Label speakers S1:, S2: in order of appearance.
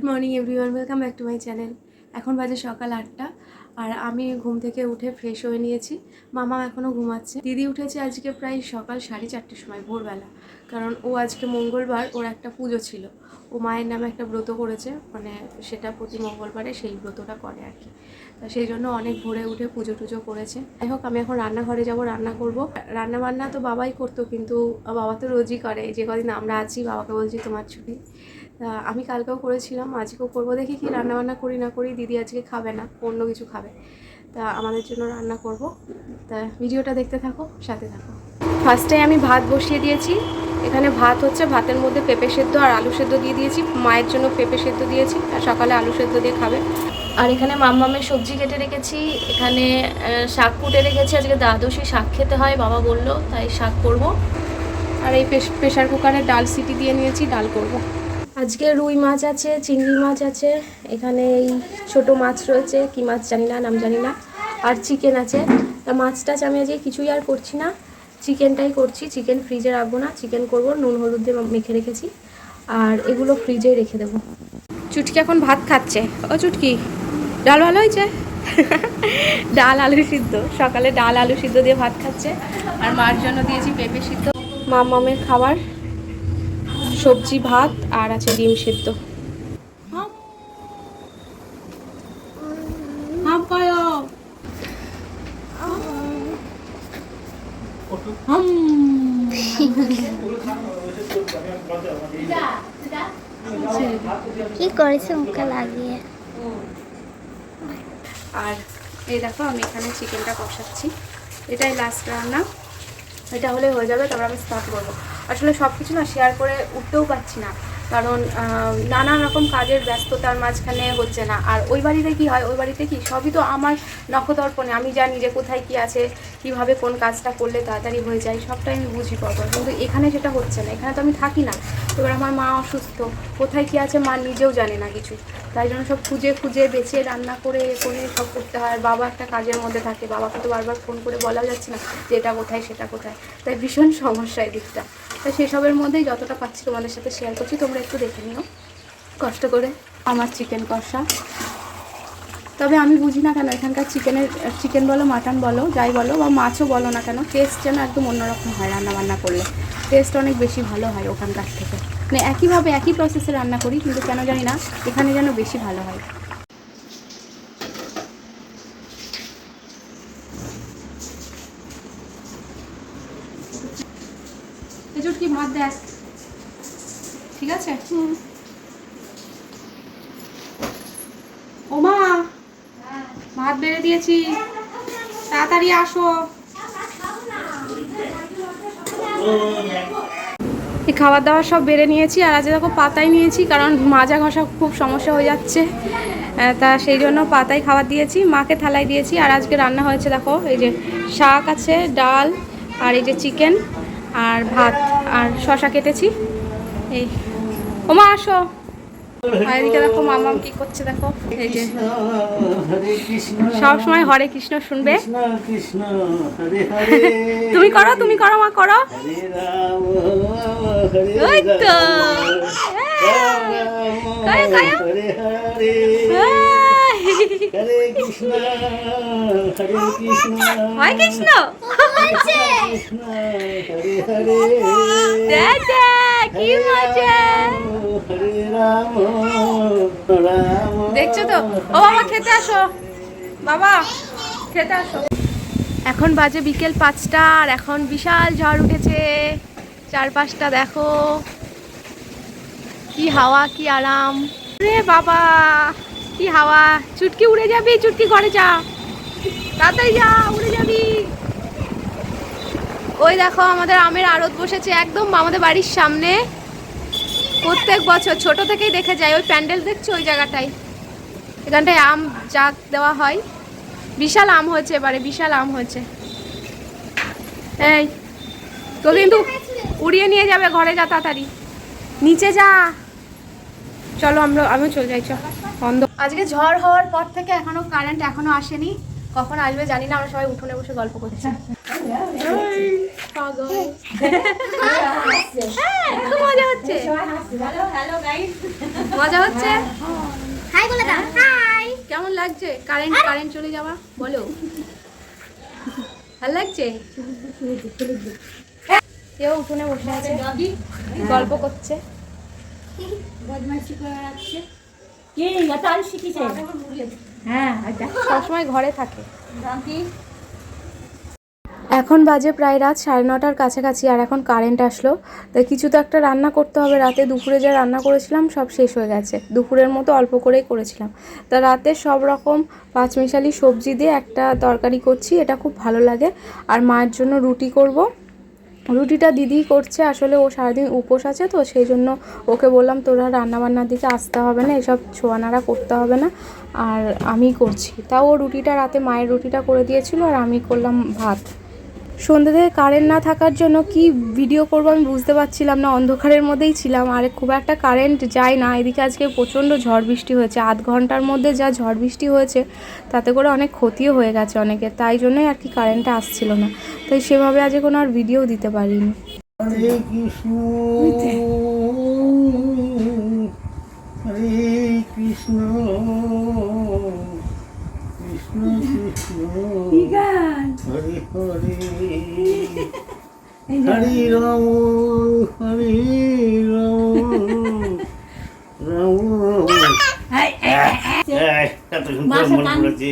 S1: Morning everyone, welcome back to my channel. এখন বাজে সকাল 8টা আর আমি ঘুম থেকে উঠে ফ্রেশ হয়ে নিয়েছি। মামা এখনও ঘুমাচ্ছে। দিদি উঠেছে আজকে প্রায় সকাল 4:30টার সময়, ভোরবেলা। কারণ ও আজকে মঙ্গলবার, ওর একটা পুজো ছিল। ও মায়ের নামে একটা ব্রত করেছে, মানে সেটা প্রতি মঙ্গলবারে সেই ব্রতটা করে আর কি। তা সেই জন্য অনেক ভোরে উঠে পুজো টুজো করেছে। যাই হোক, আমি এখন রান্নাঘরে যাব, রান্না করব। রান্না বান্না তো বাবাই করতো, কিন্তু বাবা তো রোজই করে। যে কদিন আমরা আছি বাবাকে বলছি তোমার ছুটি। তা আমি কালকেও করেছিলাম, আজকেও করবো। দেখি কি রান্নাবান্না করি না করি। দিদি আজকে খাবে না, অন্য কিছু খাবে। তা আমাদের জন্য রান্না করব। তা ভিডিওটা দেখতে থাকো, সাথে থাকো। ফার্স্টে আমি ভাত বসিয়ে দিয়েছি। এখানে ভাত হচ্ছে, ভাতের মধ্যে পেঁপে সেদ্ধ আর আলু সেদ্ধ দিয়ে দিয়েছি। মায়ের জন্য পেঁপে সেদ্ধ দিয়েছি, আর সকালে আলু সেদ্ধ দিয়ে খাবে। আর এখানে মাম্মামের সবজি কেটে রেখেছি। এখানে শাক কুটে রেখেছি, আজকে দ্বাদশী শাক খেতে হয় বাবা বললো, তাই শাক করব। আর এই প্রেশার কুকারে ডাল সিটি দিয়ে নিয়েছি, ডাল করব। আজকে রুই মাছ আছে, চিংড়ি মাছ আছে, এখানে এই ছোটো মাছ রয়েছে, কি মাছ জানি না, নাম জানি না। আর চিকেন আছে। তা মাছ টাছ আমি আজকে কিছুই আর করছি না, চিকেনটাই করছি। চিকেন ফ্রিজে রাখবো না, চিকেন করব, নুন হলুদ দিয়ে মেখে রেখেছি। আর এগুলো ফ্রিজেই রেখে দেবো। চুটকি এখন ভাত খাচ্ছে। ও চুটকি, ডাল ভালো হয়েছে? ডাল আলু সিদ্ধ, সকালে ডাল আলু সিদ্ধ দিয়ে ভাত খাচ্ছে। আর মার জন্য দিয়েছি পেঁপে সিদ্ধ। মামের খাবার সবজি ভাত আর আছে ডিম সিদ্ধ।
S2: কি করেছে মুখে লাগিয়ে।
S1: আর এই দেখো, আমি এখানে চিকেনটা কষাচ্ছি। এটাই লাস্ট রান্না, এটা হলে হয়ে যাবে, তারপর আমি স্টার্ট করবো। আসলে সব কিছু না শেয়ার করে উঠতেও পারছি না, কারণ নানান রকম কাজের ব্যস্ততার মাঝখানে হচ্ছে না। আর ওই বাড়িতে কি হয়, ওই বাড়িতে কি সবই তো আমার নখদর্পণে, আমি জানি যে কোথায় কি আছে, কিভাবে কোন কাজটা করলে তাড়াতাড়ি হয়ে যায়, সবটাই আমি বুঝি পাবো। কিন্তু এখানে সেটা হচ্ছে না, এখানে তো আমি থাকি না। এবার আমার মা অসুস্থ, কোথায় কি আছে মা নিজেও জানে না কিছু। তাই জন্য সব খুঁজে খুঁজে বেছে রান্না করে সব করতে হয়। আর বাবা একটা কাজের মধ্যে থাকে, বাবাকে তো বারবার ফোন করে বলাও যাচ্ছে না যে এটা কোথায় সেটা কোথায়। তাই ভীষণ সমস্যা এই দিকটা। তাই সেসবের মধ্যেই যতটা পাচ্ছি তোমাদের সাথে শেয়ার করছি, তোমরা একটু দেখে নিও কষ্ট করে আমার চিকেন কষা। তবে আমি বুঝি না কেন এখানকার চিকেন বলো, মাটন বলো, যাই বলো, বা মাছও বলো না কেন, টেস্ট যেন একদম অন্যরকম হয়। রান্নাবান্না করলে টেস্ট অনেক বেশি ভালো হয় ওখানকার থেকে। মানে একইভাবে একই প্রসেসে রান্না করি, কিন্তু কেন জানি না এখানে যেন বেশি ভালো হয়। কি ভাত দেখ, ঠিক আছে? ওমা, ভাত বেড়ে দিয়েছি, তাড়াতাড়ি আসো। এই খাবার দাবার সব বেড়ে নিয়েছি। আর আজকে দেখো পাতাই নিয়েছি, কারণ মাজা ঘষা খুব সমস্যা হয়ে যাচ্ছে। তা সেই জন্য পাতায় খাবার দিয়েছি, মাকে থালায় দিয়েছি। আর আজকে রান্না হয়েছে দেখো, এই যে শাক আছে, ডাল, আর এই যে চিকেন আর ভাত, আর শশা কেটেছি। এই ওমা আসো। আর এদিকে দেখো মামা কি করছে, দেখো এই যে সব সময় হরে কৃষ্ণ শুনবে। তুমি করো, তুমি করো মা, করো। ওই তো হরে কৃষ্ণ। কি মজা দেখছো তো। ও বাবা খেতে আসো, বাবা খেতে আসো। এখন বাজে বিকেল 5টা, আর এখন বিশাল ঝড় উঠেছে। চারপাশটা দেখো, কি হাওয়া, কি আরাম রে বাবা, কি হাওয়া। চুটকি উড়ে যাবি, চুটকি ঘরে যা, তাড়াতাড়ি যা, উড়ে যাবি। ওই দেখো আমাদের আমের আড়ত বসেছে একদম আমাদের বাড়ির সামনে। প্রত্যেক বছর ছোট থেকেই দেখে যাই, ওই প্যান্ডেল দেখছো ওই জায়গাটায়, এখানটায় আম জাগ দেওয়া হয়। বিশাল আম হয়েছে এবারে, বিশাল আম হয়েছে। এই তো কিন্তু উড়িয়ে নিয়ে যাবে, ঘরে যা তাড়াতাড়ি, নিচে যা। চলো আমিও চলে যাই, চল বন্ধ। আজকে ঝড় হওয়ার পর থেকে এখনো কারেন্ট এখনো আসেনি, কখন আসবে জানি না। আমরা সবাই উঠোনে বসে গল্প করছি। খুব মজা হচ্ছে, মজা হচ্ছে। কেমন লাগছে কারেন্ট চলে যাওয়া বলো? ভালো লাগছে? কেউ উঠোনে বসে আছে, গল্প করছে। সবসময় ঘরে থাকে। এখন বাজে প্রায় রাত 9:30টার কাছাকাছি, আর এখন কারেন্ট আসলো। তাই কিছু তো একটা রান্না করতে হবে। রাতে দুপুরে যা রান্না করেছিলাম সব শেষ হয়ে গেছে, দুপুরের মতো অল্প করেই করেছিলাম। তা রাতে সব রকম পাঁচমিশালি সবজি দিয়ে একটা তরকারি করছি, এটা খুব ভালো লাগে। আর মায়ের জন্য রুটি করব। রুটিটা দিদি করছে, আসলে ও সারাদিন উপোস আছে তো, সেই জন্য ওকে বললাম তোরা রান্নাবান্নার দিকে আসতে হবে না, এসব ছোঁয়ানারা করতে হবে না, আর আমি করছি। তাও ও রুটিটা রাতে মায়ের রুটিটা করে দিয়েছিল, আর আমি করলাম ভাত। সন্ধ্যে থেকে কারেন্ট না থাকার জন্য কি ভিডিও করবো আমি বুঝতে পারছিলাম না, অন্ধকারের মধ্যেই ছিলাম। আর খুব একটা কারেন্ট যায় না এদিকে। আজকে প্রচণ্ড ঝড় বৃষ্টি হয়েছে, আধ ঘন্টার মধ্যে যা ঝড় বৃষ্টি হয়েছে, তাতে করে অনেক ক্ষতিও হয়ে গেছে অনেকের। তাই জন্যই আর কি কারেন্টটা আসছিল না, তাই সেভাবে আজকে কোনো আর ভিডিও দিতে পারিনি।
S3: হরে কৃষ্ণ হরে কৃষ্ণ কৃষ্ণ কৃষ্ণ হরে হরে হরে রাম হরে রাম রাম এত সুন্দর মনে পড়েছে।